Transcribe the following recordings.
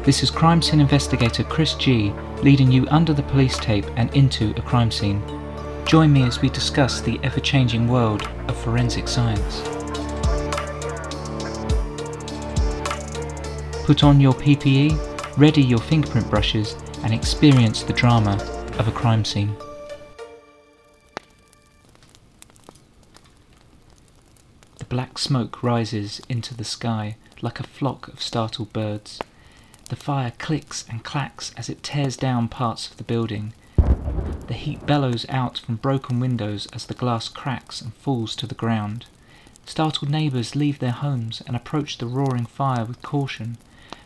This is crime scene investigator Chris G, leading you under the police tape and into a crime scene. Join me as we discuss the ever-changing world of forensic science. Put on your PPE, ready your fingerprint brushes, and experience the drama of a crime scene. The black smoke rises into the sky like a flock of startled birds. The fire clicks and clacks as it tears down parts of the building. The heat bellows out from broken windows as the glass cracks and falls to the ground. Startled neighbours leave their homes and approach the roaring fire with caution.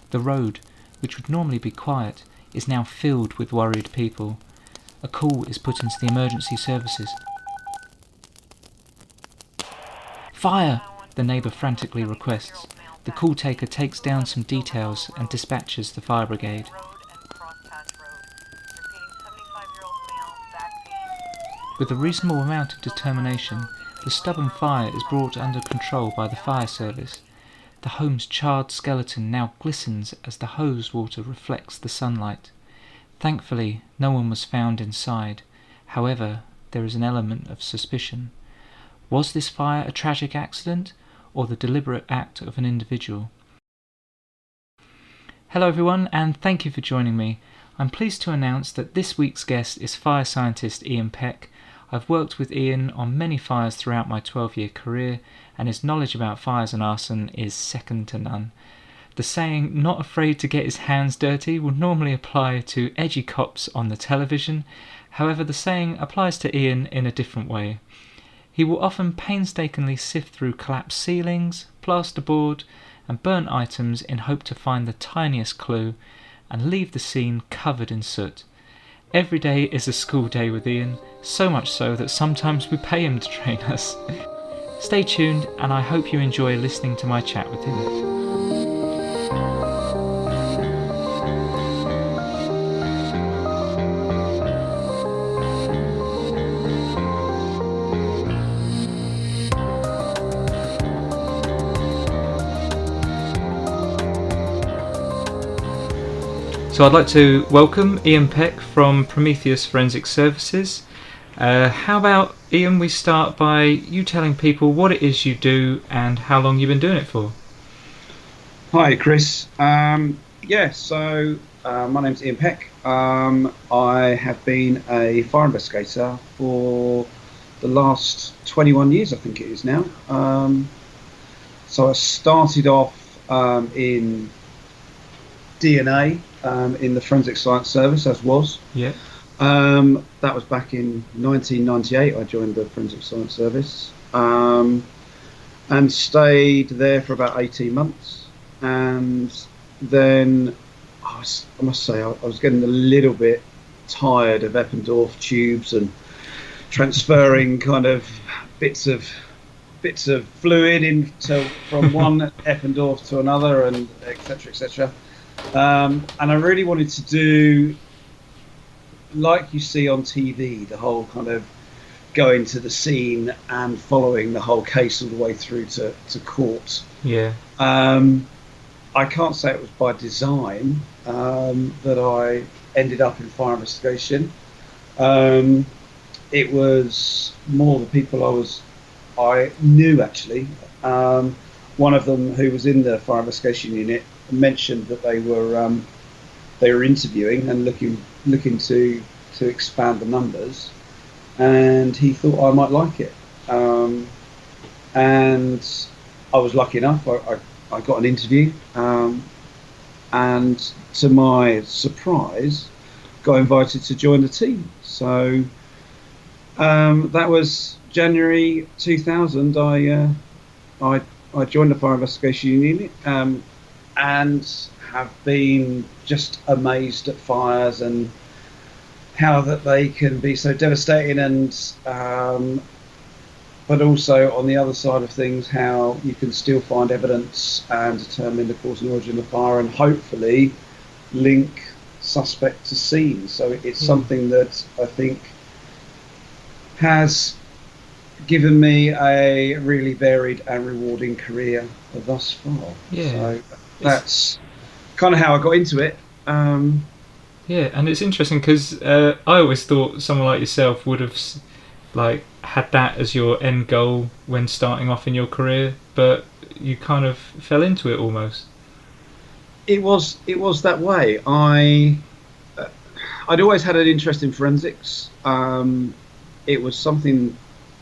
The road, which would normally be quiet, is now filled with worried people. A call is put into the emergency services. "Fire!" the neighbour frantically requests. The call taker takes down some details and dispatches the fire brigade. With a reasonable amount of determination, the stubborn fire is brought under control by the fire service. The home's charred skeleton now glistens as the hose water reflects the sunlight. Thankfully, no one was found inside. However, there is an element of suspicion. Was this fire a tragic accident, or the deliberate act of an individual? Hello everyone, and thank you for joining me. I'm pleased to announce that this week's guest is Fire Scientist Iain Peck. I've worked with Iain on many fires throughout my 12-year career, and his knowledge about fires and arson is second to none. The saying, "not afraid to get his hands dirty," would normally apply to edgy cops on the television. However, the saying applies to Iain in a different way. He will often painstakingly sift through collapsed ceilings, plasterboard, and burnt items in hope to find the tiniest clue, and leave the scene covered in soot. Every day is a school day with Iain, so much so that sometimes we pay him to train us. Stay tuned, and I hope you enjoy listening to my chat with him. So I'd like to welcome Iain Peck from Prometheus Forensic Services. How about, Iain, we start by you telling people what it is you do and how long you've been doing it for? Hi, Chris. My name's Iain Peck. I have been a fire investigator for the last 21 years, I think it is now. So I started off in DNA in the Forensic Science Service, as was. Yeah. That was back in 1998. I joined the Forensic Science Service and stayed there for about 18 months. And then I must say I was getting a little bit tired of Eppendorf tubes and transferring kind of bits of fluid from one Eppendorf to another, and etc. And I really wanted to do, like you see on TV, the whole kind of going to the scene and following the whole case all the way through to court. Yeah. I can't say it was by design that I ended up in fire investigation. It was more the people I knew actually. One of them, who was in the fire investigation unit, mentioned that they were interviewing and looking to expand the numbers, and he thought I might like it. And I was lucky enough. I got an interview, and to my surprise, got invited to join the team. So that was January 2000. I joined the fire investigation unit, and have been just amazed at fires and how that they can be so devastating, and but also on the other side of things, how you can still find evidence and determine the cause and origin of the fire, and hopefully link suspect to scene. So it's something that I think has given me a really varied and rewarding career thus far. Yeah. So that's kind of how I got into it. Yeah, and it's interesting because I always thought someone like yourself would have like had that as your end goal when starting off in your career, but you kind of fell into it almost. It was that way. I'd always had an interest in forensics. It was something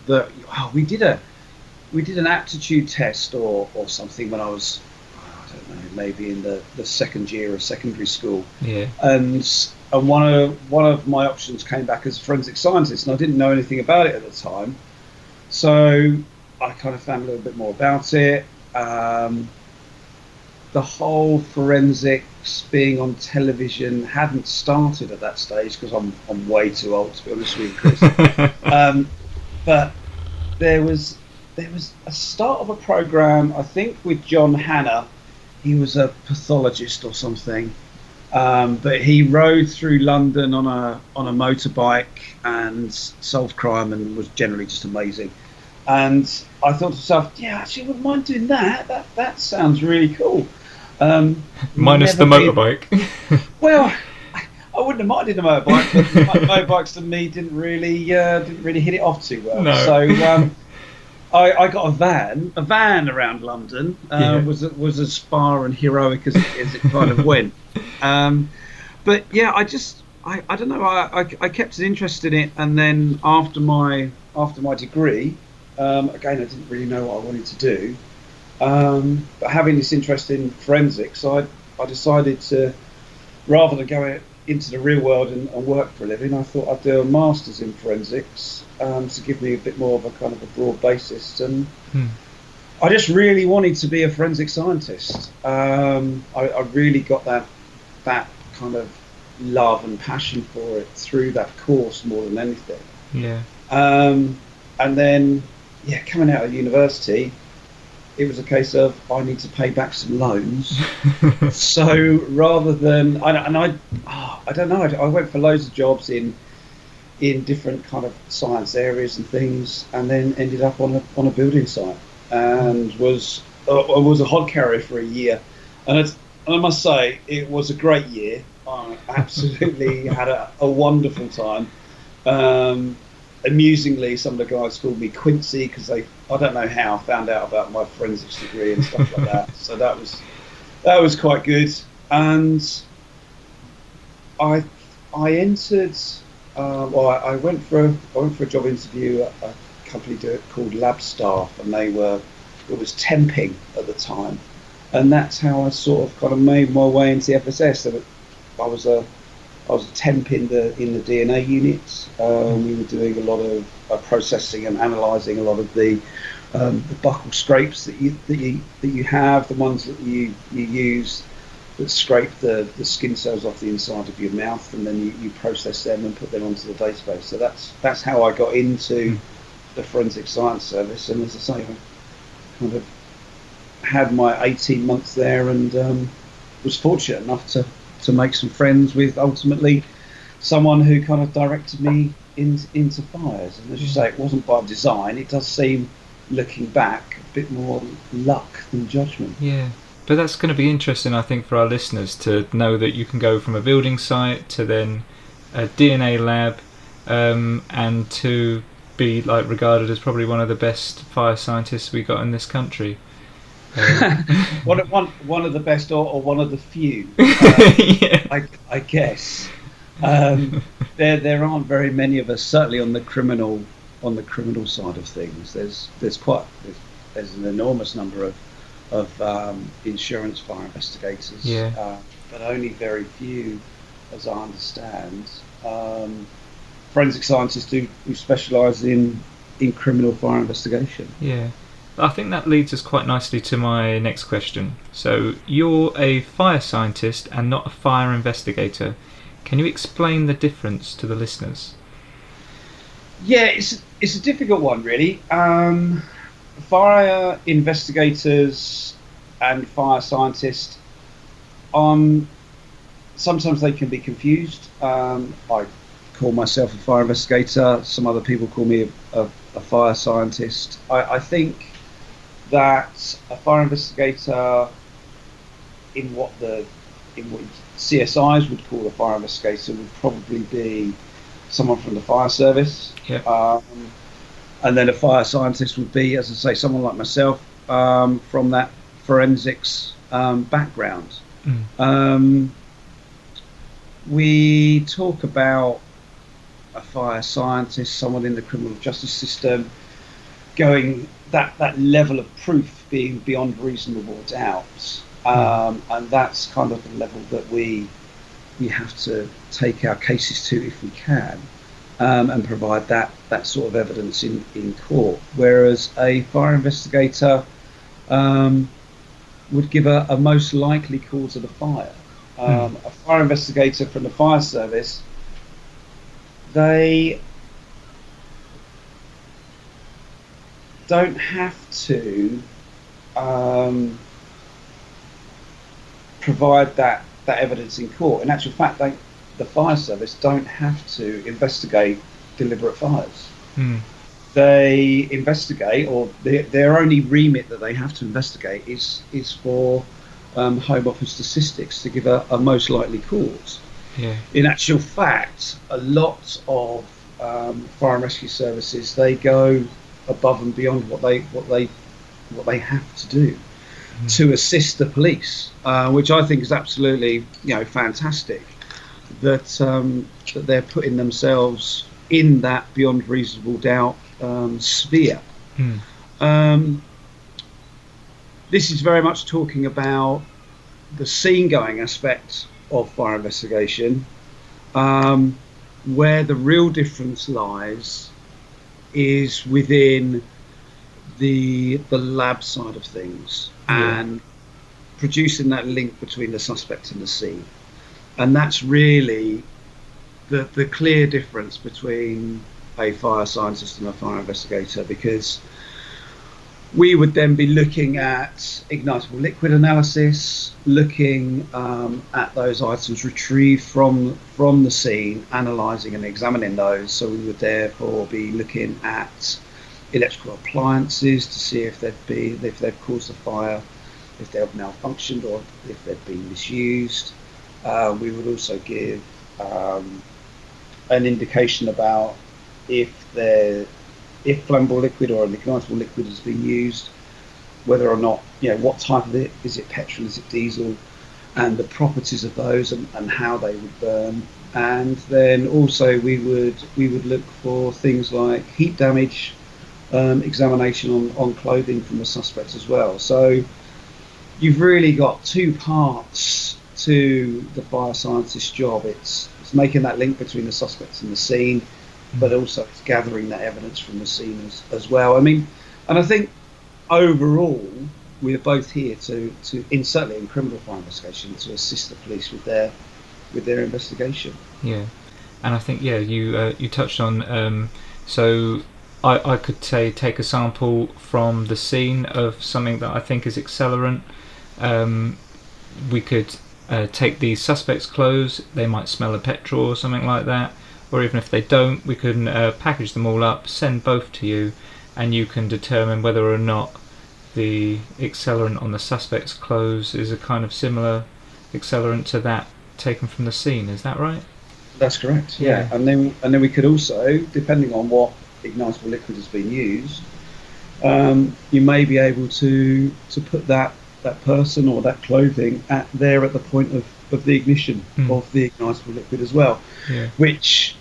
that we did an aptitude test or something when I was, I don't know, maybe in the second year of secondary school. Yeah. And one of my options came back as a forensic scientist, and I didn't know anything about it at the time. So I kind of found a little bit more about it. The whole forensics being on television hadn't started at that stage because I'm way too old to be honest with you, Chris. But there was a start of a program, I think, with John Hannah. He was a pathologist or something, but he rode through London on a motorbike and solved crime and was generally just amazing. And I thought to myself, yeah, actually, I wouldn't mind doing that. That sounds really cool. Minus the motorbike. Well, I wouldn't have minded a motorbike, but motorbikes and me didn't really hit it off too well. No. So I got a van around London. Was as far and heroic as it kind of went. But yeah, I don't know. I kept interested in it, and then after my degree, again, I didn't really know what I wanted to do. But having this interest in forensics, I decided to, rather than go into the real world and work for a living, I thought I'd do a master's in forensics to give me a bit more of a kind of a broad basis. And I just really wanted to be a forensic scientist. I really got that kind of love and passion for it through that course more than anything. Yeah. And then, coming out of university, it was a case of I need to pay back some loans. So rather than I don't know, I went for loads of jobs in different kind of science areas and things, and then ended up on a building site and was a hod carrier for a year, and I must say it was a great year. I absolutely had a wonderful time. Amusingly, some of the guys called me Quincy because I don't know how, found out about my forensics degree and stuff like that. So that was quite good. And I entered. I went for a job interview at a company called Lab Staff, and it was temping at the time, and that's how I sort of kind of made my way into FSS. So I was a temp in the DNA units. We were doing a lot of processing and analysing a lot of the buccal scrapes that you have, the ones that you use that scrape the skin cells off the inside of your mouth, and then you process them and put them onto the database. So that's how I got into the Forensic Science Service. And as I say, I kind of had my 18 months there, and was fortunate enough to make some friends with ultimately someone who kind of directed me into fires. And as you say, it wasn't by design. It does seem, looking back, a bit more luck than judgment. Yeah, but that's going to be interesting, I think, for our listeners to know that you can go from a building site to then a DNA lab, and to be like regarded as probably one of the best fire scientists we got in this country. One of the best, or one of the few. I guess there aren't very many of us, certainly on the criminal side of things. There's an enormous number of insurance fire investigators, but only very few, as I understand, forensic scientists who specialise in criminal fire investigation. Yeah. I think that leads us quite nicely to my next question. So, you're a fire scientist and not a fire investigator. Can you explain the difference to the listeners? Yeah, it's a difficult one, really. Fire investigators and fire scientists, sometimes they can be confused. I call myself a fire investigator. Some other people call me a fire scientist. I think that a fire investigator, in what the in what CSIs would call a fire investigator would probably be someone from the fire service. Yep. And then a fire scientist would be, as I say, someone like myself from that forensics background. We talk about a fire scientist, someone in the criminal justice system, going that level of proof being beyond reasonable doubt, and that's kind of the level that we have to take our cases to if we can, and provide that sort of evidence in court. Whereas a fire investigator would give a most likely cause of the fire. A fire investigator from the fire service, they don't have to provide that evidence in court. In actual fact, the fire service don't have to investigate deliberate fires. They investigate, or their only remit that they have to investigate is for Home Office statistics to give a most likely cause. In actual fact, a lot of fire and rescue services, they go above and beyond what they have to do to assist the police, which I think is absolutely fantastic. That they're putting themselves in that beyond reasonable doubt sphere. This is very much talking about the scene going aspect of fire investigation, where the real difference lies is within the lab side of things, and producing that link between the suspect and the scene. And that's really the clear difference between a fire scientist and a fire investigator, because we would then be looking at ignitable liquid analysis, looking at those items retrieved from the scene, analysing and examining those. So we would therefore be looking at electrical appliances to see if they've caused a fire, if they've malfunctioned, or if they've been misused. We would also give an indication about if flammable liquid or an ignitable liquid has been used, whether or not, what type of it, is it petrol, is it diesel, and the properties of those and how they would burn. And then also we would look for things like heat damage, examination on clothing from the suspect as well. So you've really got two parts to the fire scientist's job. It's making that link between the suspects and the scene, but also it's gathering that evidence from the scene as well. I mean, and I think overall we're both here to certainly in criminal fire investigation, to assist the police with their investigation. Yeah, and I think you touched on so I could say take a sample from the scene of something that I think is accelerant. We could take the suspect's clothes, they might smell of petrol or something like that, or even if they don't, we can package them all up, send both to you, and you can determine whether or not the accelerant on the suspect's clothes is a kind of similar accelerant to that taken from the scene. Is that right? That's correct. Yeah. And then we could also, depending on what ignitable liquid has been used, you may be able to put that person or that clothing at the point of the ignition of the ignitable liquid as well. Which,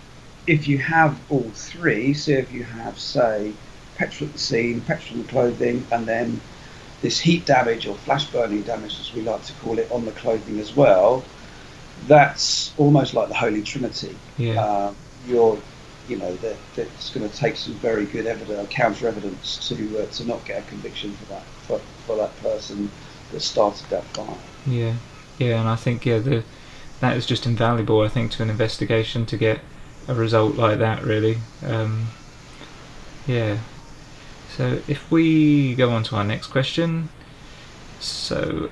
if you have all three, so if you have, say, petrol at the scene, petrol in the clothing, and then this heat damage or flash burning damage, as we like to call it, on the clothing as well, that's almost like the Holy Trinity. That's going to take some very good evidence, counter evidence, to not get a conviction for that person that started that fire. And I think that is just invaluable, I think, to an investigation to get a result like that, really. So if we go on to our next question, so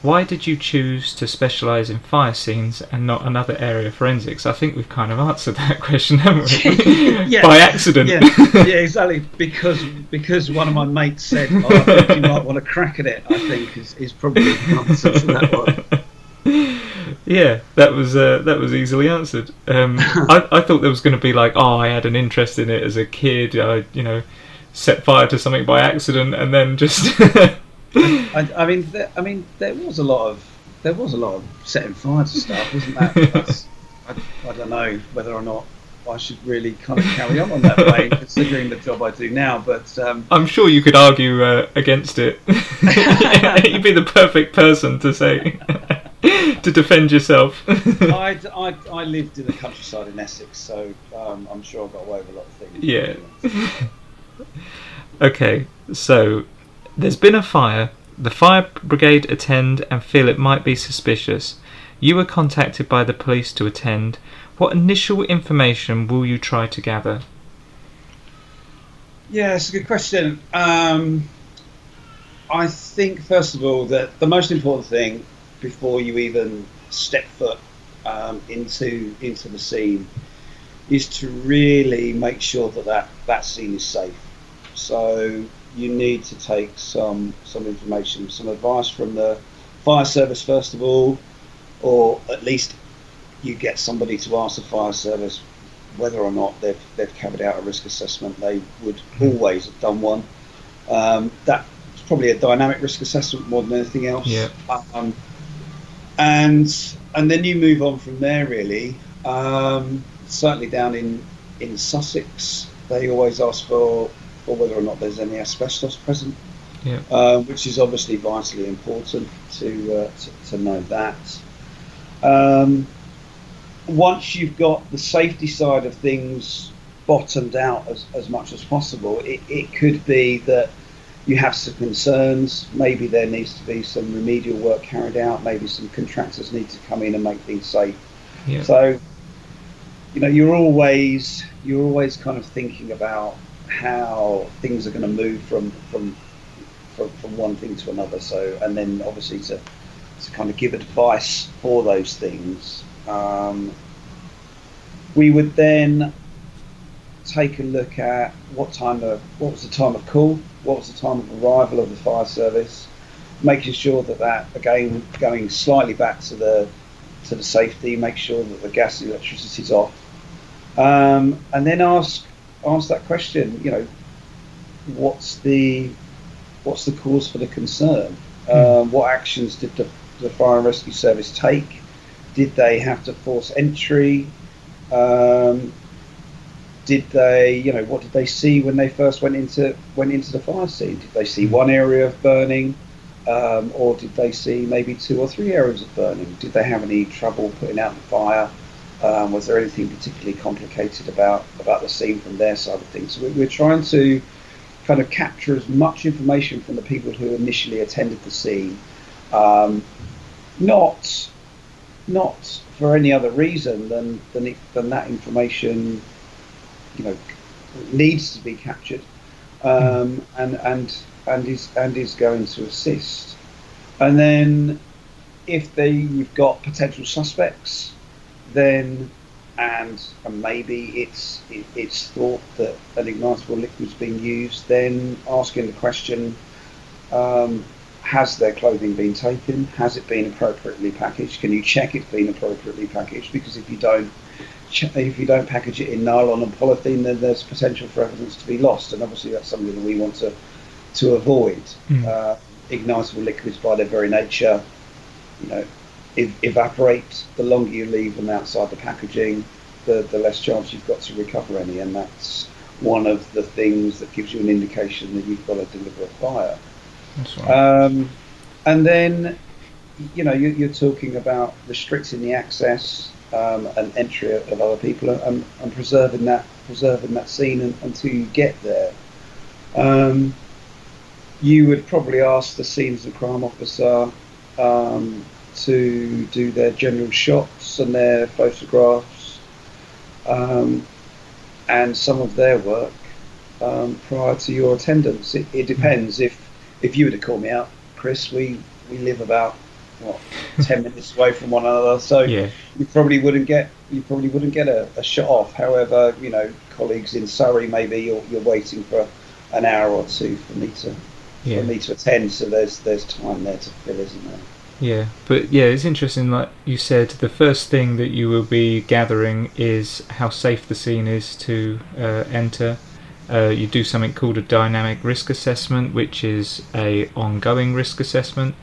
why did you choose to specialise in fire scenes and not another area of forensics? I think we've kind of answered that question, haven't we? By accident. Yeah, exactly. Because one of my mates said, I think you might want to crack at it, I think is probably the answer to that one. Yeah, that was easily answered. I thought there was going to be like, oh, I had an interest in it as a kid. I set fire to something by accident, and then just There was a lot of setting fire to stuff, wasn't that? I don't know whether or not I should really kind of carry on that way, considering the job I do now. But I'm sure you could argue against it. You'd be the perfect person to say to defend yourself. I lived in the countryside in Essex, so I'm sure I got away with a lot of things. Yeah. Okay, so there's been a fire. The fire brigade attend and feel it might be suspicious. You were contacted by the police to attend. What initial information will you try to gather? Yeah, it's a good question. I think, first of all, that the most important thing before you even step foot into the scene is to really make sure that scene is safe. So you need to take some information, some advice from the fire service first of all, or at least you get somebody to ask the fire service whether or not they've carried out a risk assessment. They would always have done one. That's probably a dynamic risk assessment more than anything else. Yeah. And then you move on from there really. Certainly down in Sussex, they always ask for whether or not there's any asbestos present, which is obviously vitally important to know that. Once you've got the safety side of things bottomed out as much as possible, it could be that you have some concerns. Maybe there needs to be some remedial work carried out. Maybe some contractors need to come in and make things safe. Yeah. So, you're always kind of thinking about how things are going to move from one thing to another. So, and then obviously to kind of give advice for those things. We would then take a look at what was the time of call, what was the time of arrival of the fire service, making sure that again, going slightly back to the safety, make sure that the gas and electricity is off, and then ask that question. What's the cause for the concern? What actions did the fire and rescue service take? Did they have to force entry? Did they, what did they see when they first went into the fire scene? Did they see one area of burning, or did they see maybe 2 or 3 areas of burning? Did they have any trouble putting out the fire? Was there anything particularly complicated about the scene from their side of things? So we're trying to kind of capture as much information from the people who initially attended the scene, not for any other reason than that information, needs to be captured, and is going to assist. And then if you've got potential suspects, then and maybe it's thought that an ignitable liquid's been used, then asking the question, has their clothing been taken? Has it been appropriately packaged? Can you check it's been appropriately packaged? Because if you don't package it in nylon and polythene, then there's potential for evidence to be lost, and obviously that's something that we want to avoid. Ignitable liquids, by their very nature, evaporate. The longer you leave them outside the packaging, the less chance you've got to recover any, and that's one of the things that gives you an indication that you've got to deliver a fire. That's right. And then, you're talking about restricting the access and entry of other people, and preserving that scene until you get there. You would probably ask the scenes and crime officer to do their general shots and their photographs, and some of their work prior to your attendance. It depends. If you were to call me out, Chris, we live about 10 minutes away from one another, so you probably wouldn't get a shot off. However, colleagues in Surrey, maybe you're waiting for an hour or two for me to attend, so there's time there to fill, isn't there? Yeah, but yeah, it's interesting. Like you said, the first thing that you will be gathering is how safe the scene is to enter. You do something called a dynamic risk assessment, which is a ongoing risk assessment.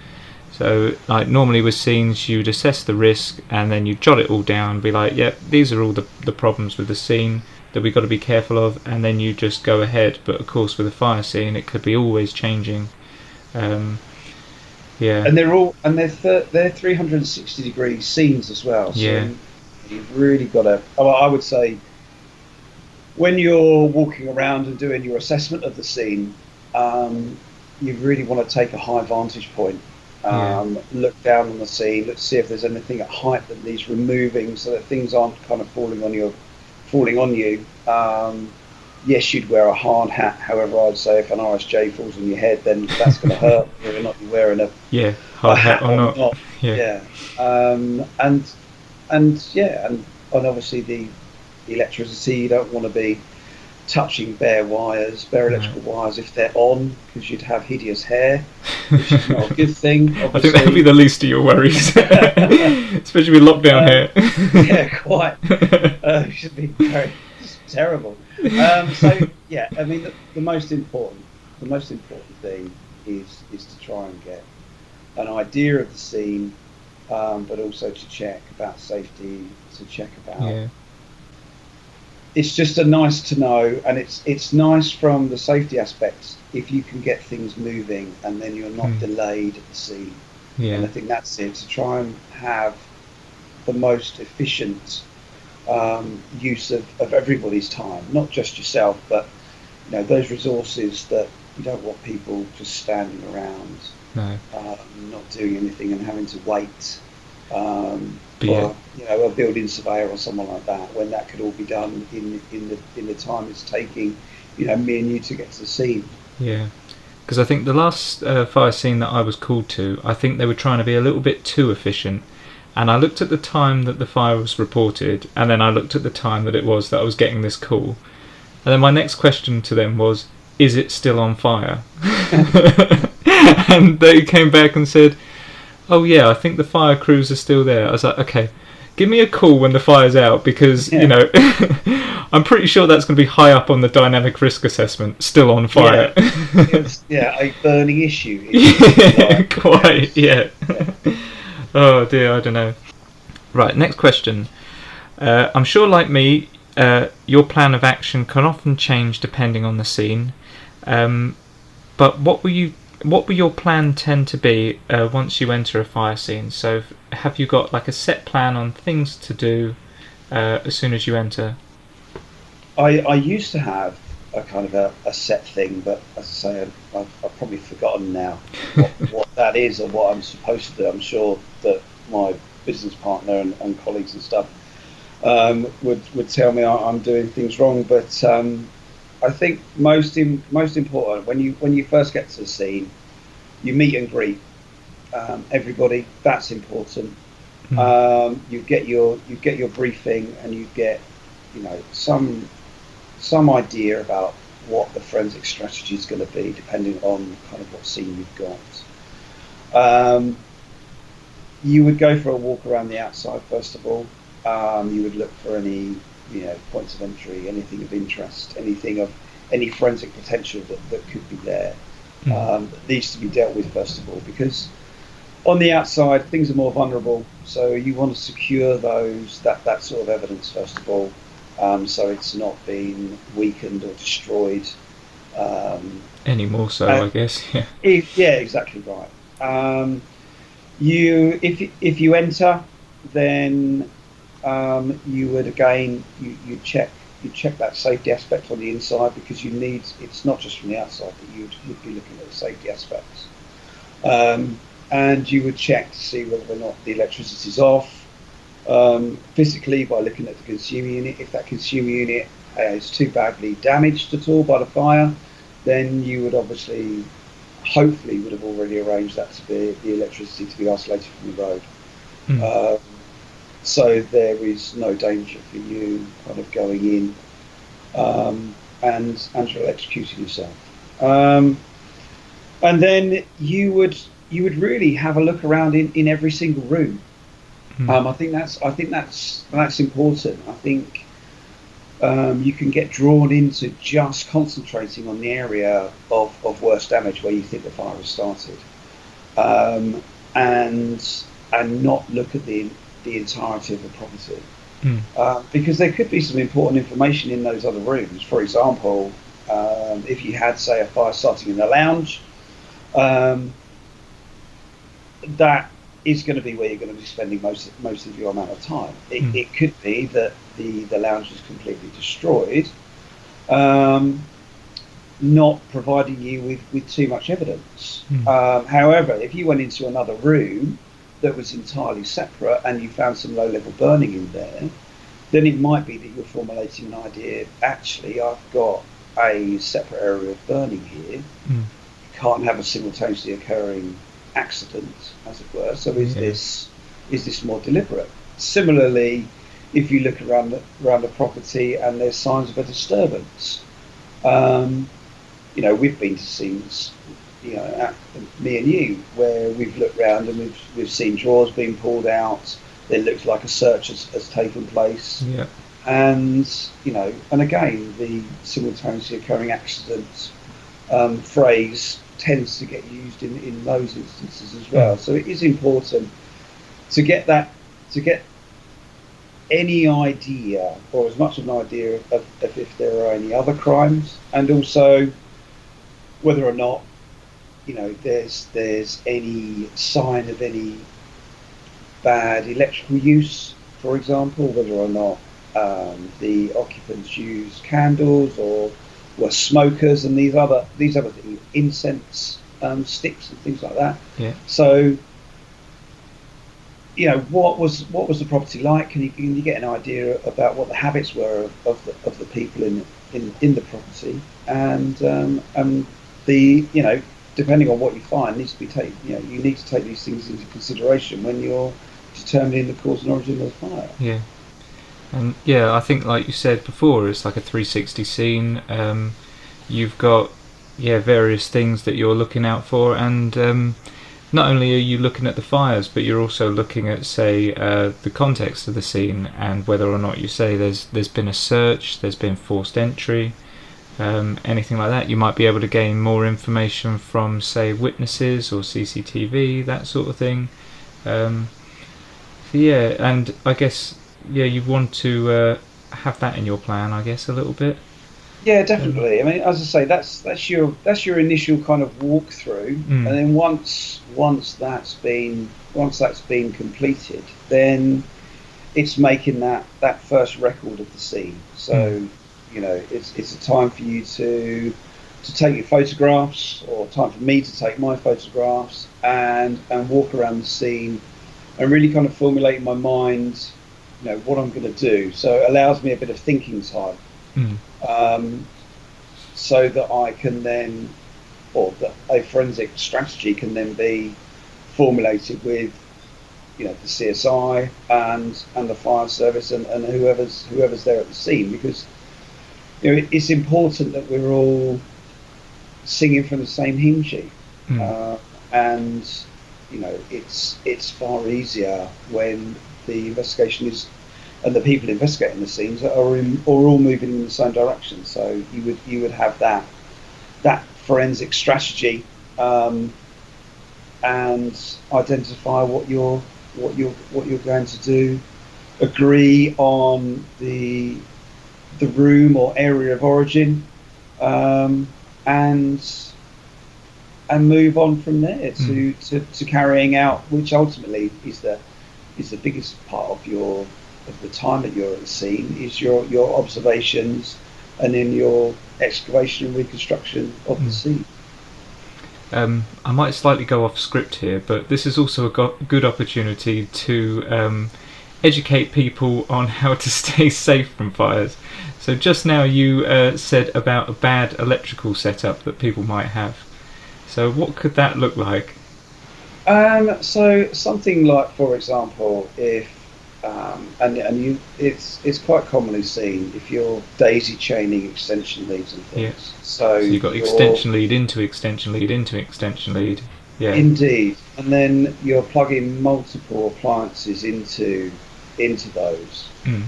So, like normally with scenes, you'd assess the risk and then you jot it all down, be like, "Yep, these are all the problems with the scene that we've got to be careful of," and then you just go ahead. But of course, with a fire scene, it could be always changing. Um, yeah, And they're 360-degree scenes as well. So yeah, you've really got to. I would say when you're walking around and doing your assessment of the scene, you really want to take a high vantage point. yeah, Look down on the scene. Let's see if there's anything at height that needs removing, so that things aren't kind of falling on you. Yes, you'd wear a hard hat. However, I'd say if an RSJ falls on your head, then that's going to hurt, whether or not you're wearing yeah. a Hard hat hat or or not? not. Yeah, Yeah. And obviously the electricity. You don't want to be touching bare no. electrical wires if they're on, because you'd have hideous hair, which is not a good thing, I think that would be obviously. the least of your worries, especially with lockdown um, here. yeah, quite. It should be very terrible. So yeah, I mean the most important thing is to try and get an idea of the scene, but also to check about safety, to check about. Yeah, It's just a nice to know, and it's nice from the safety aspects if you can get things moving and then you're not mm, delayed at the scene. And yeah, I think that's it, to try and have the most efficient use of everybody's time, not just yourself, but those resources that you don't want people just standing around, no, not doing anything and having to wait but yeah, for a building surveyor or someone like that, when that could all be done in the time it's taking me and you to get to the scene. yeah. Because I think the last fire scene that I was called to, I think they were trying to be a little bit too efficient. And I looked at the time that the fire was reported, and then I looked at the time that it was that I was getting this call. And then my next question to them was, "Is it still on fire?" And they came back and said, "Oh yeah, I think the fire crews are still there." I was like, "Okay, give me a call when the fire's out, because Yeah, I'm pretty sure that's going to be high up on the dynamic risk assessment, still on yeah, fire." it's a burning issue. Yeah, quite. Yes, Yeah. yeah. Oh dear, I don't know. Right, next question. I'm sure, like me, your plan of action can often change depending on the scene. But what will your plan tend to be once you enter a fire scene? So, have you got like a set plan on things to do as soon as you enter? I used to have a kind of a set thing, but as I say, I've probably forgotten now what that is or what I'm supposed to do. I'm sure that my business partner and colleagues and stuff would tell me I'm doing things wrong. But I think most important, when you first get to the scene, you meet and greet everybody. That's important. Mm. You get your briefing, and you get some idea about what the forensic strategy is going to be, depending on kind of what scene you've got. You would go for a walk around the outside first of all. You would look for any points of entry, anything of interest, anything of any forensic potential that could be there, Mm. that needs to be dealt with first of all, because on the outside things are more vulnerable. So you want to secure that sort of evidence first of all, so it's not being weakened or destroyed. Any more so, Uh, I guess. Yeah. yeah, exactly right. If you enter, then you would again you check that safety aspect on the inside, because it's not just from the outside that you'd be looking at the safety aspects, and you would check to see whether or not the electricity's off, physically, by looking at the consumer unit. If that consumer unit is too badly damaged at all by the fire, then you would hopefully would have already arranged that to be the electricity to be isolated from the road, Mm. so there is no danger for you kind of going in and you're electrocuting yourself. And then you you would really have a look around in every single room. Mm. I think that's important. I think you can get drawn into just concentrating on the area of worst damage where you think the fire has started, um, and not look at the entirety of the property. Mm. Because there could be some important information in those other rooms. For example, if you had, say, a fire starting in the lounge, um, that is going to be where you're going to be spending most of your amount of time. It could be that the lounge is completely destroyed, not providing you with too much evidence. However, if you went into another room that was entirely separate and you found some low-level burning in there, then it might be that you're formulating an idea. Actually, I've got a separate area of burning here. You can't have a simultaneously occurring accident, as it were. So is this more deliberate? Similarly, if you look around the property and there's signs of a disturbance, we've been to scenes, me and you, where we've looked around and we've seen drawers being pulled out. It looks like a search has taken place. Yeah. And and again, the simultaneously occurring accident phrase tends to get used in those instances as well. So it is important to get any idea, or as much of an idea of if there are any other crimes, and also whether or not there's any sign of any bad electrical use, for example, whether or not the occupants use candles or were smokers, and these other things, incense sticks and things like that. Yeah. So what was the property like? Can you get an idea about what the habits were of the people in the property, and the depending on what you find needs to be taken. You need to take these things into consideration when you're determining the cause and origin of the fire. Yeah. And I think, like you said before, it's like a 360 scene. You've got various things that you're looking out for, and not only are you looking at the fires, but you're also looking at, say, the context of the scene, and whether or not you say there's been a search, there's been forced entry, anything like that. You might be able to gain more information from, say, witnesses or CCTV, that sort of thing. And I guess you want to have that in your plan, I guess, a little bit. Yeah, definitely. I mean, as I say, that's your initial kind of walkthrough, and then once that's been completed, then it's making that first record of the scene. So it's a time for you to take your photographs, or time for me to take my photographs, and walk around the scene and really kind of formulate in my mind what I'm going to do. So it allows me a bit of thinking time. So that I can then, or that a forensic strategy can then be formulated with, the CSI and the fire service and whoever's there at the scene, because it's important that we're all singing from the same hymn sheet, and it's far easier when the investigation is, and the people investigating the scenes are all moving in the same direction. So you would have that forensic strategy, and identify what you're going to do, agree on the room or area of origin, and move on from there to carrying out, which ultimately is the biggest part of the time that you're at the scene, is your observations, and then your excavation and reconstruction of the scene. I might slightly go off script here, but this is also a good opportunity to educate people on how to stay safe from fires. So just now you said about a bad electrical setup that people might have. So what could that look like? So something like, for example, if it's quite commonly seen if you're daisy chaining extension leads and things. Yeah. So you've got extension lead into extension lead into extension lead. Indeed, and then you're plugging multiple appliances into those, Mm.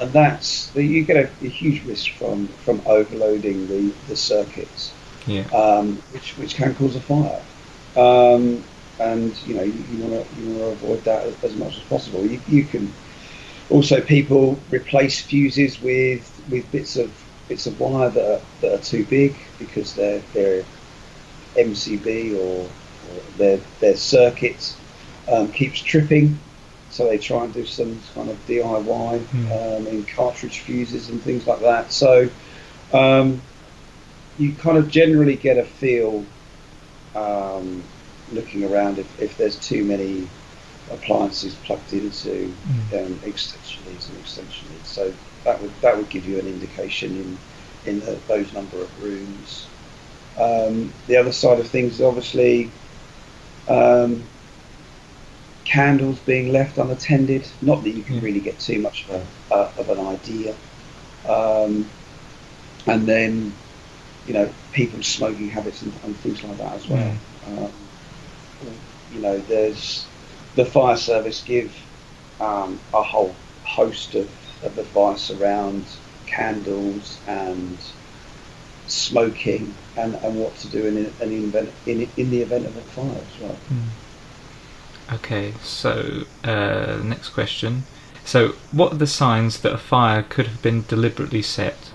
and that's you get a huge risk from overloading the circuits, Yeah. which can cause a fire. And you want to avoid that as much as possible. You can also, people replace fuses with bits of wire that are too big because they're MCB or their circuit keeps tripping, so they try and do some kind of DIY in cartridge fuses and things like that. So you kind of generally get a feel, looking around, if there's too many appliances plugged into extension leads and extension leads. So that would give you an indication in those number of rooms. The other side of things is obviously candles being left unattended. Not that you can really get too much of an idea. And then people's smoking habits and things like that as well. There's the fire service give a whole host of advice around candles and smoking and what to do in the event of a fire as well. Okay, so next question. So what are the signs that a fire could have been deliberately set?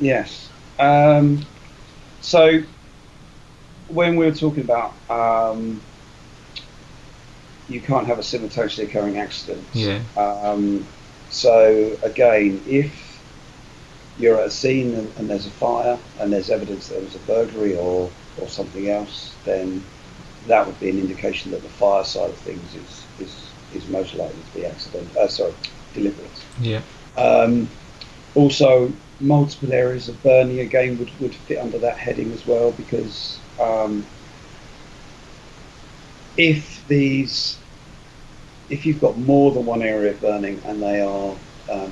Yes. So when we were talking about you can't have a simultaneously occurring accident. Yeah. So again, if you're at a scene and there's a fire and there's evidence that there was a burglary or something else, then that would be an indication that the fire side of things is most likely to be deliberate. Yeah. Also, multiple areas of burning again would fit under that heading as well, because if you've got more than one area of burning and they are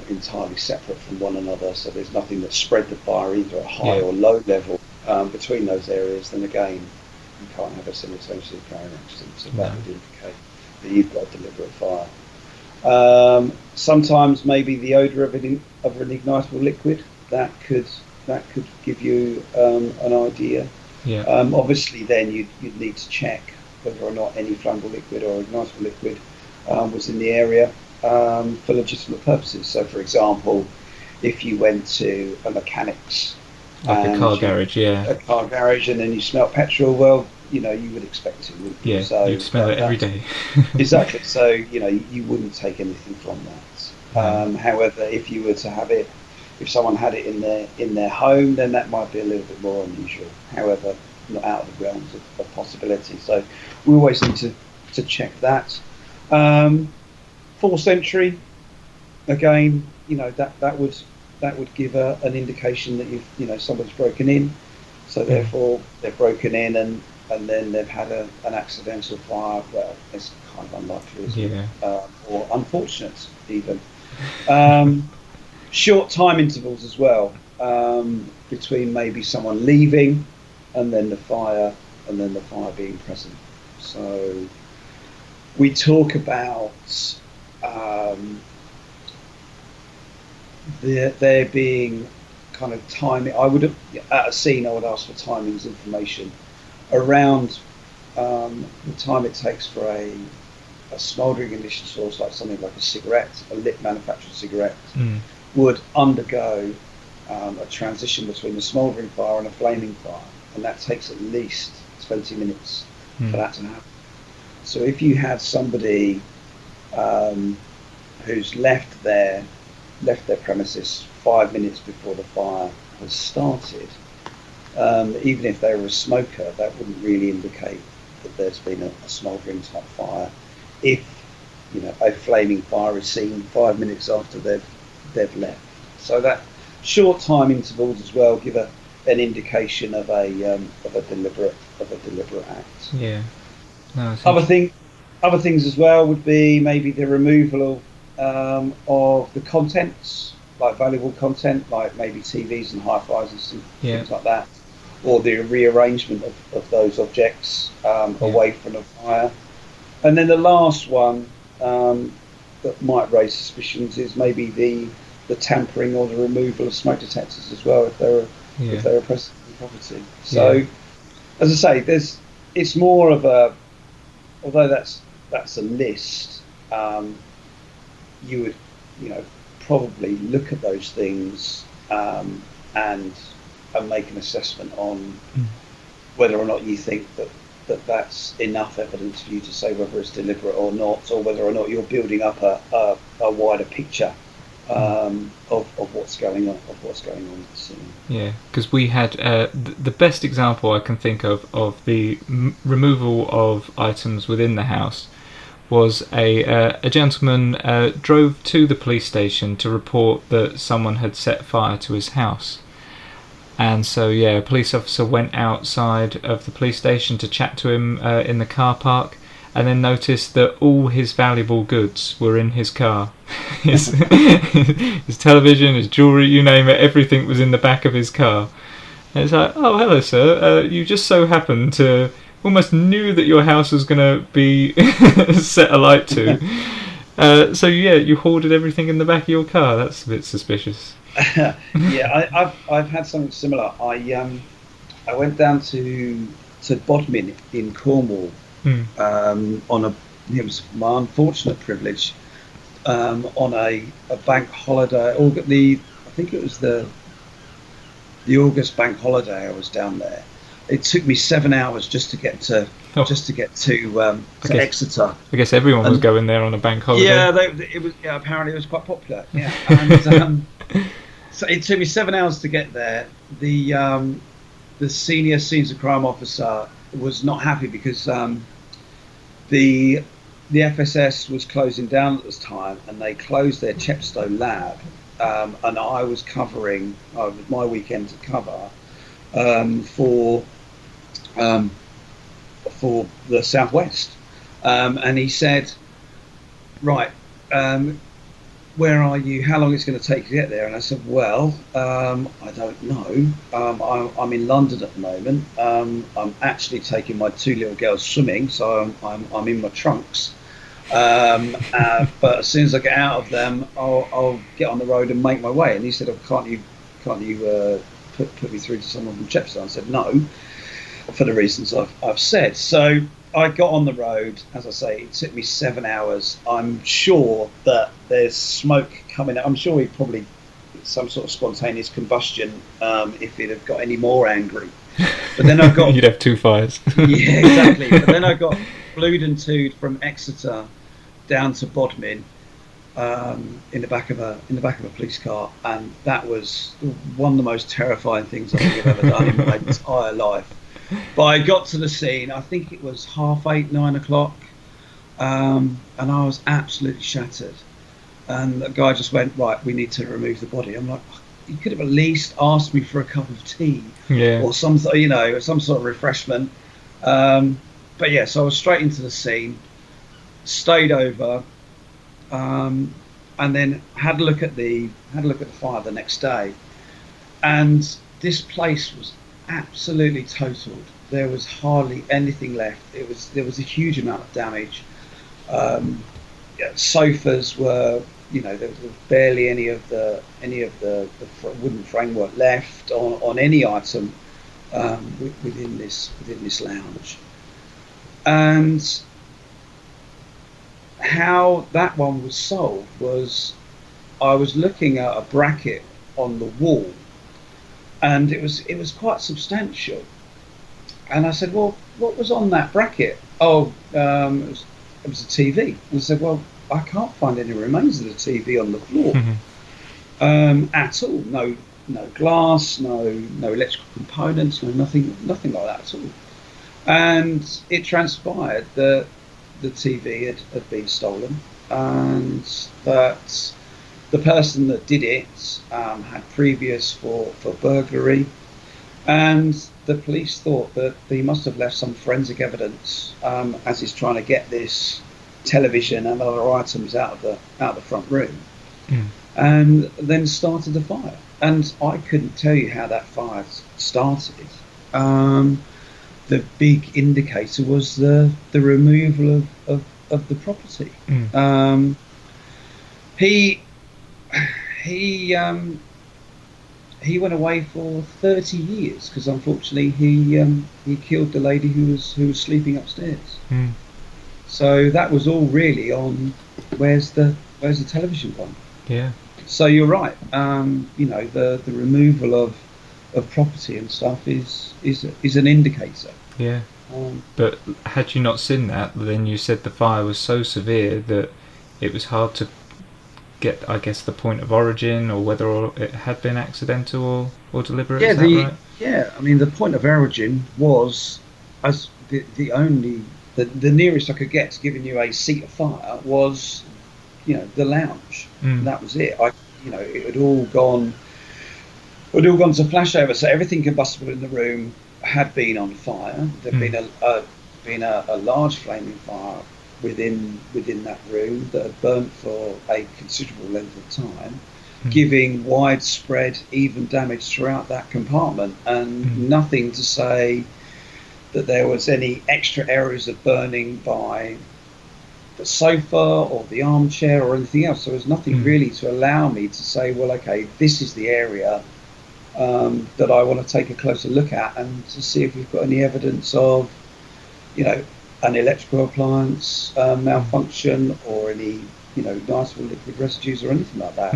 entirely separate from one another, so there's nothing that spread the fire either at high or low level between those areas, then again you can't have a simultaneously occurring accident. So that would indicate that you've got a deliberate fire. Sometimes maybe the odour of an ignitable liquid that could give you an idea. Yeah. Obviously, then you'd need to check whether or not any flammable liquid or ignitable liquid was in the area for legitimate purposes. So, for example, if you went to a mechanic's, like a car garage, a car garage, and then you smelt petrol, well, you would expect it, wouldn't you? Yeah, so you'd smell it every day. Exactly. So you wouldn't take anything from that. However, if you were to have it, if someone had it in their home, then that might be a little bit more unusual. However, not out of the realms of possibility. So we always need to check that. Forced entry, again, that would give an indication that somebody's broken in. So therefore they've broken in and then they've had an accidental fire. Well, it's kind of unlikely, isn't it? Or unfortunate even. Short time intervals as well, between maybe someone leaving and then the fire being present. So we talk about there being kind of timing. At a scene I would ask for timings information around the time it takes for a smouldering ignition source, like something like a lit manufactured cigarette, would undergo a transition between a smouldering fire and a flaming fire, and that takes at least 20 minutes for that to happen. So if you had somebody who's left their premises 5 minutes before the fire has started, even if they were a smoker, that wouldn't really indicate that there's been a smouldering type fire. If a flaming fire is seen 5 minutes after they've left, so that short time intervals as well give an indication of a deliberate act. Yeah. No, other things as well would be maybe the removal of the contents, like valuable content, like maybe TVs and hi-fis and things like that, or the rearrangement of those objects away from the fire. And then the last one that might raise suspicions is maybe the tampering or the removal of smoke detectors as well, if they're present in the property. So, as I say, it's more of a, although that's a list, you would probably look at those things and make an assessment on whether or not you think that's enough evidence for you to say whether it's deliberate or not, or whether or not you're building up a wider picture of what's going on at the scene. Yeah, because we had the best example I can think of the removal of items within the house was a gentleman drove to the police station to report that someone had set fire to his house. And so, a police officer went outside of the police station to chat to him in the car park, and then noticed that all his valuable goods were in his car. his television, his jewellery, you name it, everything was in the back of his car. And it's like, oh, hello, sir. You just so happened to almost knew that your house was going to be set alight to. So, you hoarded everything in the back of your car. That's a bit suspicious. I've had something similar. I went down to Bodmin in Cornwall it was my unfortunate privilege on a bank holiday. I think it was the August bank holiday. I was down there. It took me 7 hours just to get to Exeter. I guess everyone was going there on a bank holiday. Yeah, apparently it was quite popular. Yeah, and so it took me 7 hours to get there. The senior scenes of crime officer was not happy because the FSS was closing down at this time, and they closed their Chepstow lab, and I was covering my weekend to cover for the Southwest, and he said, right, where are you? How long it's going to take to get there? And I said, well, I don't know. I'm in London at the moment. I'm actually taking my two little girls swimming, so I'm in my trunks. But as soon as I get out of them, I'll get on the road and make my way. And he said, oh, can't you put me through to someone from Chepstow? I said, no, for the reasons I've said. So I got on the road. As I say, it took me 7 hours. I'm sure that there's smoke coming out. I'm sure he probably some sort of spontaneous combustion if he'd have got any more angry. But then I got you'd have two fires. Yeah, exactly. But then I got blued and tooed from Exeter down to Bodmin in the back of a police car, and that was one of the most terrifying things I think I've ever done in my entire life. But I got to the scene, I think it was 8:30, 9 o'clock, and I was absolutely shattered. And the guy just went, right, we need to remove the body. I'm like, you could have at least asked me for a cup of tea or some sort of refreshment. But yeah, so I was straight into the scene, stayed over, and then had a look at the fire the next day, and this place was absolutely totaled. There was hardly anything left. There was a huge amount of damage. Sofas were, there was barely any of the wooden framework left on any item within this lounge. And how that one was solved was, I was looking at a bracket on the wall, and it was quite substantial. And I said, well, what was on that bracket? Oh, it was a TV. And I said, well, I can't find any remains of the TV on the floor at all. No glass, no electrical components, nothing like that at all. And it transpired that the TV had been stolen, and that the person that did it had previous for burglary, and the police thought that he must have left some forensic evidence as he's trying to get this television and other items out of the front room, and then started the fire. And I couldn't tell you how that fire started. the big indicator was the removal of the property. He he went away for 30 years because unfortunately he killed the lady who was sleeping upstairs. So that was all really on where's the television gone. Yeah. So you're right. The removal of property and stuff is an indicator. Yeah. But had you not seen that, then you said the fire was so severe that it was hard to get, I guess, the point of origin, or whether it had been accidental or deliberate. Yeah, is that right? Yeah. I mean, the point of origin was as the nearest I could get to giving you a seat of fire was, the lounge. And that was it. It had all gone to flashover. So everything combustible in the room had been on fire. There'd been a large flaming fire within that room that had burnt for a considerable length of time, giving widespread, even damage throughout that compartment, and nothing to say that there was any extra areas of burning by the sofa or the armchair or anything else. So there was nothing really to allow me to say, well, okay, this is the area that I want to take a closer look at, and to see if we've got any evidence of, an electrical appliance malfunction, or any, nice or liquid residues or anything like that.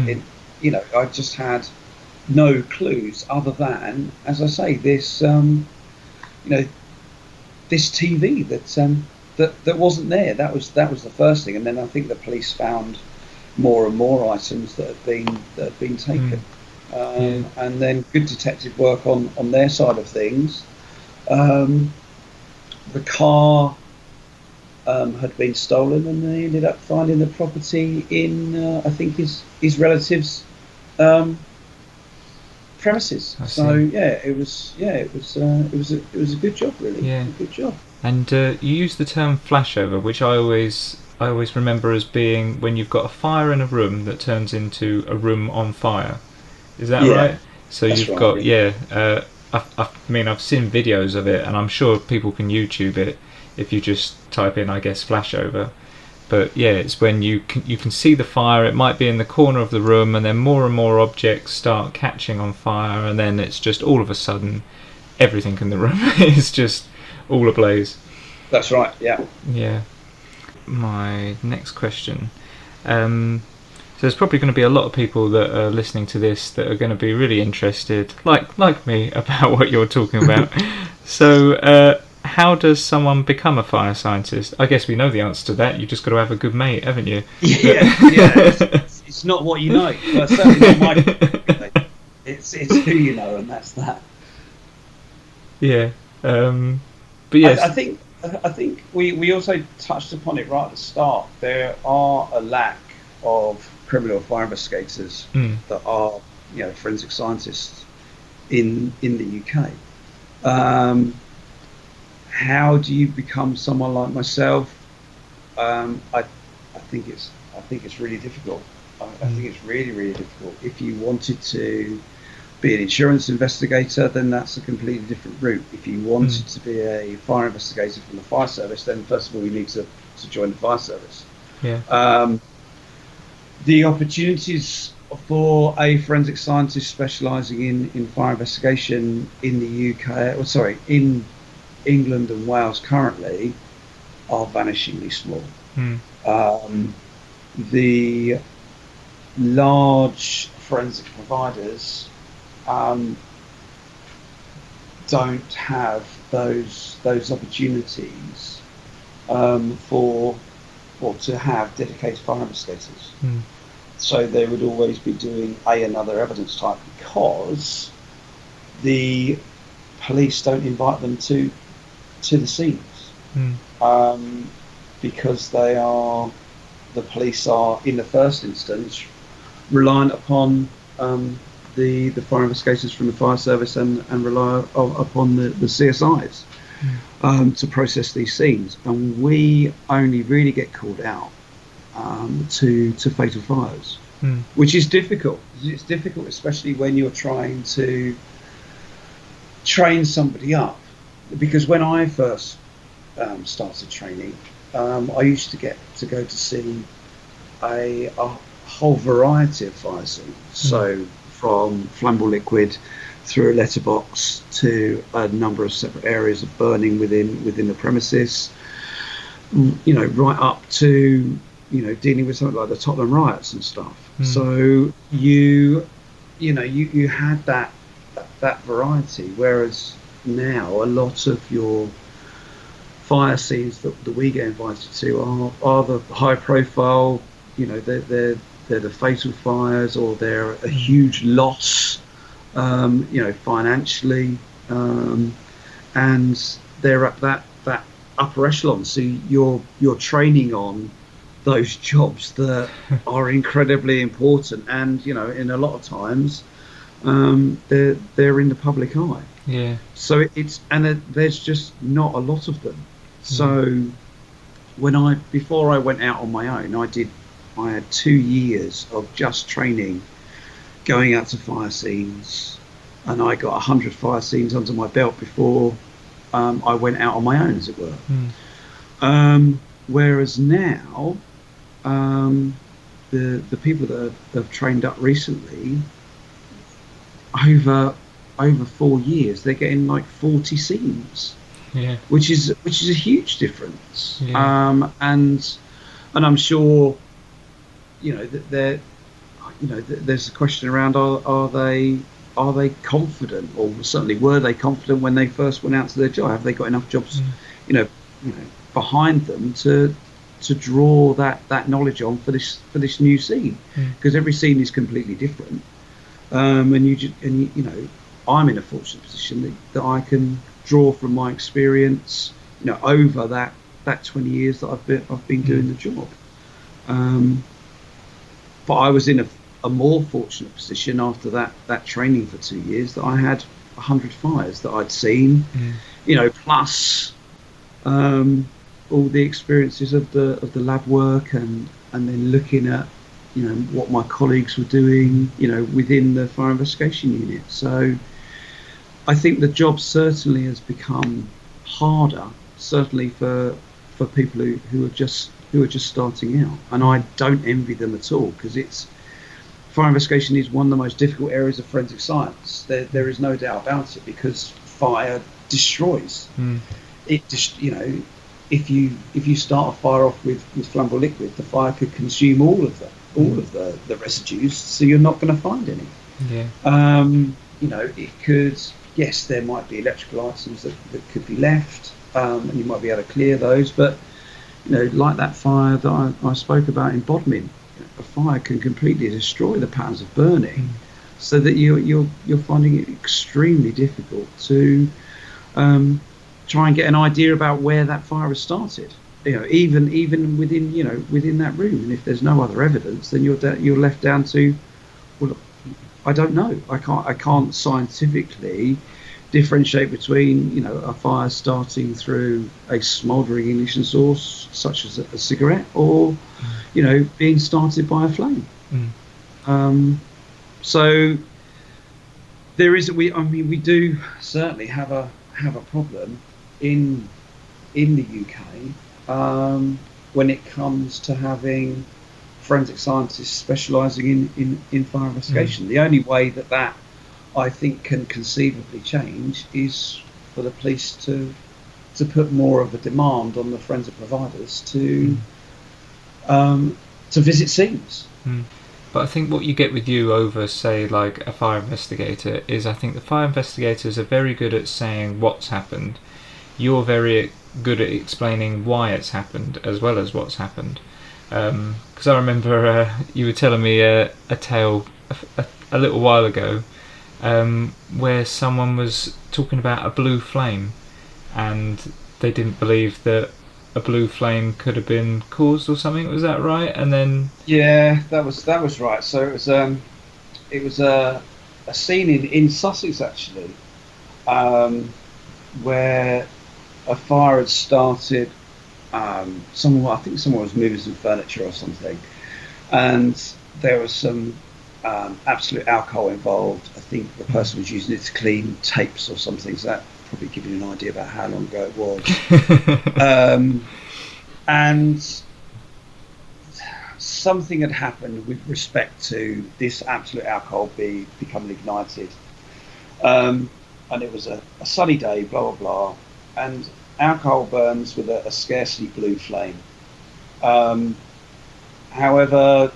I just had no clues other than, as I say, this, this TV that wasn't there. That was the first thing, and then I think the police found more and more items that had been taken. And then good detective work on their side of things. The car had been stolen, and they ended up finding the property in I think his relatives' premises. So it was a good job, really. Yeah. A good job. And you use the term flashover, which I always remember as being when you've got a fire in a room that turns into a room on fire. Is that right? So you've got I've seen videos of it, and I'm sure people can YouTube it if you just type in, I guess, flashover. But yeah, it's when you can see the fire. It might be in the corner of the room, and then more and more objects start catching on fire, and then it's just all of a sudden everything in the room is just all ablaze. That's right. Yeah. Yeah. My next question. So there's probably going to be a lot of people that are listening to this that are going to be really interested, like me, about what you're talking about. So, how does someone become a fire scientist? I guess we know the answer to that. You've just got to have a good mate, haven't you? Yeah. It's not what you know. Well, certainly not my. It's who you know, and that's that. Yeah. But yes, I think we also touched upon it right at the start. There are a lack of criminal fire investigators that are, forensic scientists in the UK. How do you become someone like myself? I think it's really difficult. I think it's really, really difficult. If you wanted to be an insurance investigator, then that's a completely different route. If you wanted to be a fire investigator from the fire service, then first of all you need to join the fire service. Yeah. The opportunities for a forensic scientist specialising in fire investigation in the UK, in England and Wales currently, are vanishingly small. The large forensic providers don't have those opportunities to have dedicated fire investigators. So they would always be doing another evidence type, because the police don't invite them to the scenes, because the police are in the first instance reliant upon the fire investigators from the fire service and rely upon the CSIs to process these scenes, and we only really get called out to fatal fires, which is difficult. It's difficult, especially when you're trying to train somebody up, because when I first started training, I used to get to go to see a whole variety of fire scenes. So from flammable liquid through a letterbox to a number of separate areas of burning within the premises, right up to dealing with something like the Tottenham riots and stuff. So you had that variety, whereas now a lot of your fire scenes that we get invited to are the high profile, they're the fatal fires, or they're a huge loss, financially, and they're at that upper echelon. So you're training on those jobs that are incredibly important, and in a lot of times they're in the public eye. Yeah. So there's just not a lot of them. So before I went out on my own, I had 2 years of just training, going out to fire scenes, and I got 100 fire scenes under my belt before I went out on my own, as it were. Whereas now, the people that have trained up recently, over 4 years, they're getting like 40 scenes. Yeah. Which is a huge difference. Yeah. And I'm sure, that there's a question around, are they confident, or certainly were they confident when they first went out to their job? Have they got enough jobs, behind them to draw that knowledge on for this new scene? Because every scene is completely different, and I'm in a fortunate position that I can draw from my experience, over that 20 years that I've been doing the job. But I was in a more fortunate position after that training for 2 years, that I had 100 fires that I'd seen, plus all the experiences of the lab work, and then looking at what my colleagues were doing, within the fire investigation unit. So I think the job certainly has become harder, certainly for people who are just starting out, and I don't envy them at all, because fire investigation is one of the most difficult areas of forensic science. There is no doubt about it, because fire destroys. It just if you start a fire off with flammable liquid, the fire could consume all of the residues, so you're not going to find any. It could. Yes, there might be electrical items that could be left, and you might be able to clear those. But like that fire that I spoke about in Bodmin, a fire can completely destroy the patterns of burning, so that you're finding it extremely difficult to try and get an idea about where that fire has started. Even within that room, and if there's no other evidence, then you're left down to, well, I don't know. I can't scientifically differentiate between a fire starting through a smouldering ignition source, such as a cigarette, or being started by a flame. So there is we do certainly have a problem in the UK when it comes to having forensic scientists specialising in fire investigation. The only way that I think can conceivably change is for the police to put more of a demand on the forensic providers to visit scenes. But I think what you get with you over, say, like a fire investigator, is I think the fire investigators are very good at saying what's happened. You're very good at explaining why it's happened, as well as what's happened. Because I remember you were telling me a tale a little while ago, where someone was talking about a blue flame, and they didn't believe that a blue flame could have been caused or something. Was that right? And then that was right. So it was a scene in Sussex, actually, where a fire had started. I think someone was moving some furniture or something, and there was some absolute alcohol involved. I think the person was using it to clean tapes or something, so that probably give you an idea about how long ago it was. And something had happened with respect to this absolute alcohol becoming ignited. And it was a sunny day, blah, blah, blah. And alcohol burns with a scarcely blue flame. However,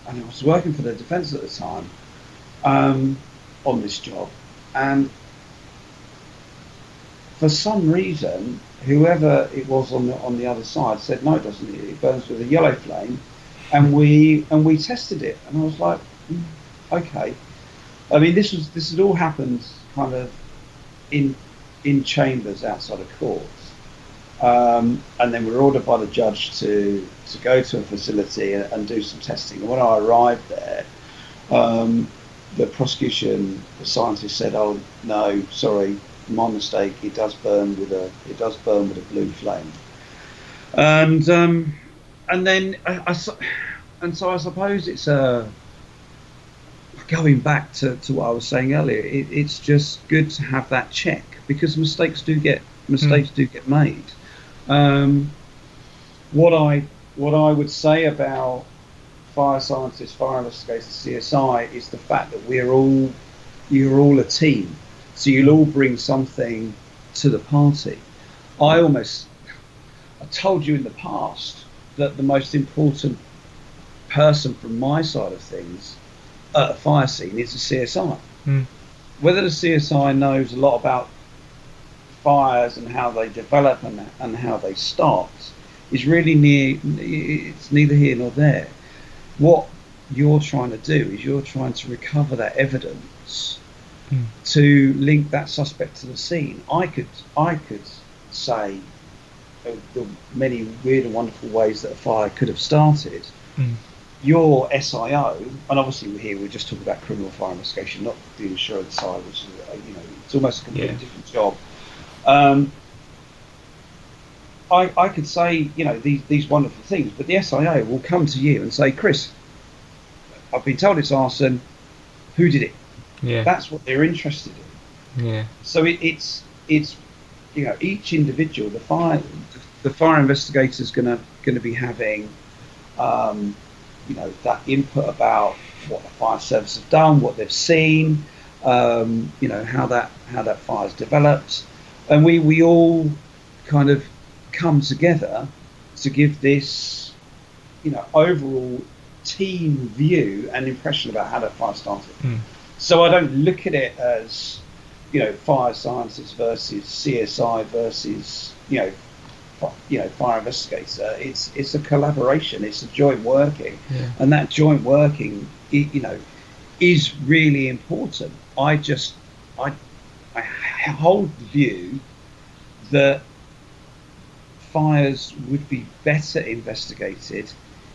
and I was working for the defence at the time on this job, and for some reason, whoever it was on the other side said, no, it doesn't. It burns with a yellow flame, and we tested it, and I was like, okay. I mean, this had all happened kind of in chambers outside of courts, and then we were ordered by the judge to go to a facility and do some testing. And when I arrived there, the prosecution, the scientist said, "Oh no, sorry, my mistake. It does burn with a blue flame." And then so I suppose it's going back to what I was saying earlier. It's just good to have that check, because mistakes do get made. What I would say about fire scientists, fire investigators, CSI is the fact that you're all a team, so you'll all bring something to the party. I told you in the past that the most important person from my side of things at a fire scene is a CSI. Whether the CSI knows a lot about fires and how they develop and how they start is really it's neither here nor there. What you're trying to do is you're trying to recover that evidence to link that suspect to the scene. I could say the many weird and wonderful ways that a fire could have started. Your SIO, and obviously we're just talking about criminal fire investigation, not the insurance side, which is it's almost a completely different job. I could say these wonderful things, but the SIO will come to you and say, "Chris, I've been told it's arson. Who did it?" Yeah, that's what they're interested in. Yeah. So it's each individual, the fire investigator is going to be having that input about what the fire service have done, what they've seen, how that fire's developed, and we all kind of come together to give this overall team view and impression about how that fire started. So I don't look at it as fire scientists versus CSI versus fire investigator. It's a collaboration. It's a joint working, and that joint working, is really important. I hold the view that fires would be better investigated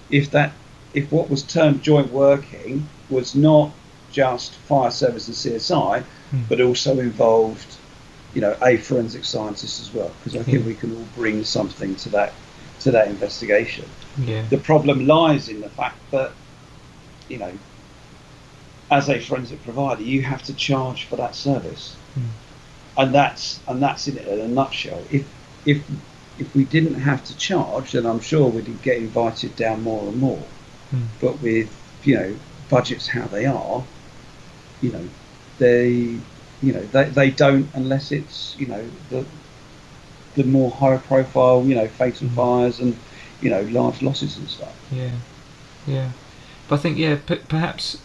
if what was termed joint working was not just fire service and CSI, but also involved a forensic scientist as well, because I think we can all bring something to that investigation. The problem lies in the fact that as a forensic provider, you have to charge for that service, and that's in it in a nutshell. If we didn't have to charge, then I'm sure we'd get invited down more and more. But with budgets how they are, they don't, unless it's the more high profile fatal fires and large losses and stuff. But I think perhaps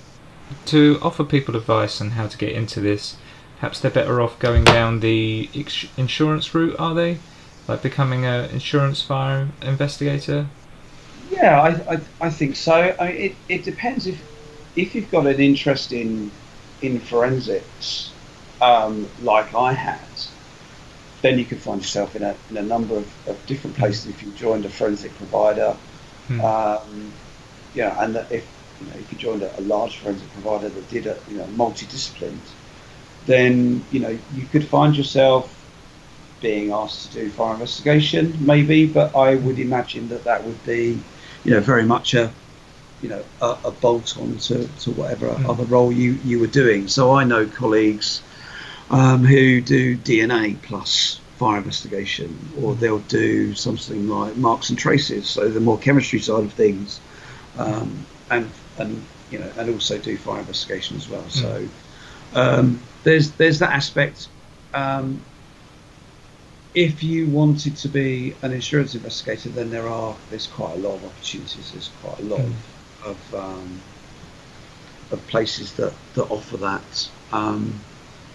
to offer people advice on how to get into this, perhaps they're better off going down the insurance route, are they? Like becoming an insurance fire investigator? I think so. It depends if you've got an interest in forensics, like I had, then you could find yourself in a number of different places if you joined a forensic provider. And that if you joined a large forensic provider that did multidisciplined, then you could find yourself being asked to do fire investigation, maybe, but I would imagine that would be very much a a bolt on to whatever other role you were doing. So I know colleagues who do DNA plus fire investigation, or they'll do something like marks and traces, so the more chemistry side of things, and also do fire investigation as well. So there's that aspect. If you wanted to be an insurance investigator, then there's quite a lot of opportunities. There's quite a lot of places that offer that.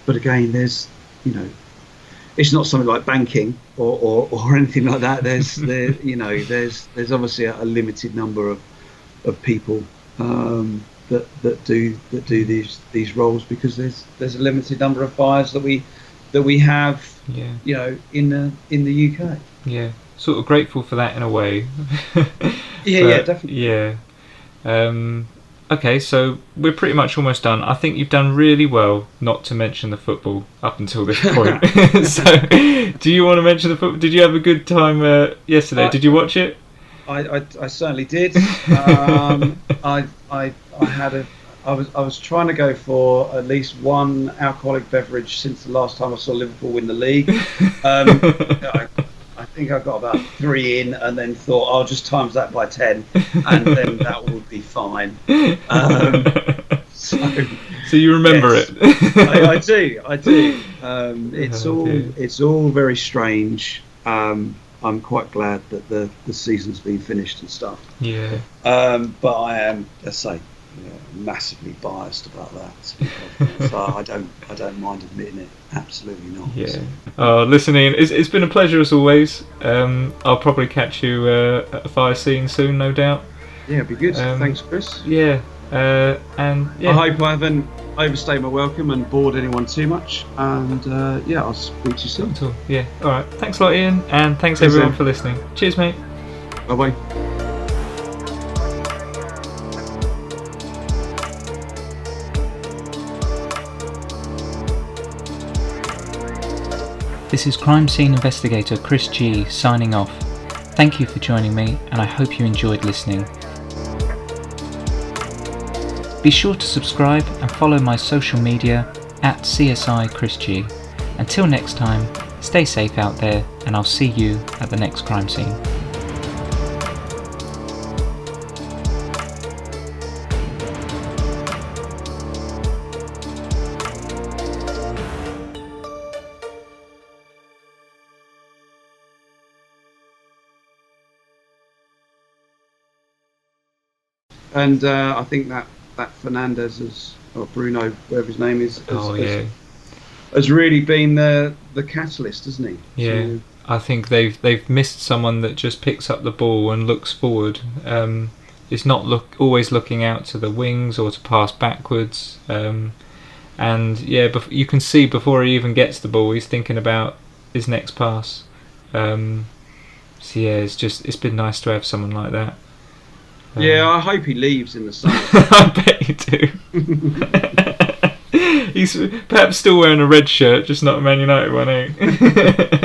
But again, there's it's not something like banking or anything like that. There's obviously a limited number of people that do these roles, because there's a limited number of fires that we have. In the UK. Yeah, sort of grateful for that in a way. Yeah, definitely. Yeah. Okay, so we're pretty much almost done. I think you've done really well not to mention the football up until this point. So, do you want to mention the football? Did you have a good time yesterday? Did you watch it? I certainly did. I was trying to go for at least one alcoholic beverage since the last time I saw Liverpool win the league. I think I got about 3 in, and then thought I'll just times that by 10, and then that would be fine. So you remember it? I do. It's all very strange. I'm quite glad that the season's been finished and stuff. Yeah. But I am, let's say, massively biased about that. So I don't mind admitting it. Absolutely not. Yeah. Listen, Ian, it's been a pleasure as always. I'll probably catch you at a fire scene soon, no doubt. Yeah, it'd be good. Thanks, Chris. Yeah. And yeah. I hope I haven't overstayed my welcome and bored anyone too much. And I'll speak to you soon. Yeah. All right. Thanks a lot, Ian, and thanks everyone for listening. Cheers, mate. Bye bye. This is crime scene investigator Chris G signing off. Thank you for joining me, and I hope you enjoyed listening. Be sure to subscribe and follow my social media at CSI Chris G. Until next time, stay safe out there, and I'll see you at the next crime scene. And I think that Fernandez or Bruno, whatever his name is, has really been the catalyst, hasn't he? Yeah, so, I think they've missed someone that just picks up the ball and looks forward. It's not always looking out to the wings or to pass backwards. And yeah, you can see before he even gets the ball, he's thinking about his next pass. So yeah, it's been nice to have someone like that. Yeah, I hope he leaves in the summer. I bet you do. He's perhaps still wearing a red shirt, just not a Man United one, eh?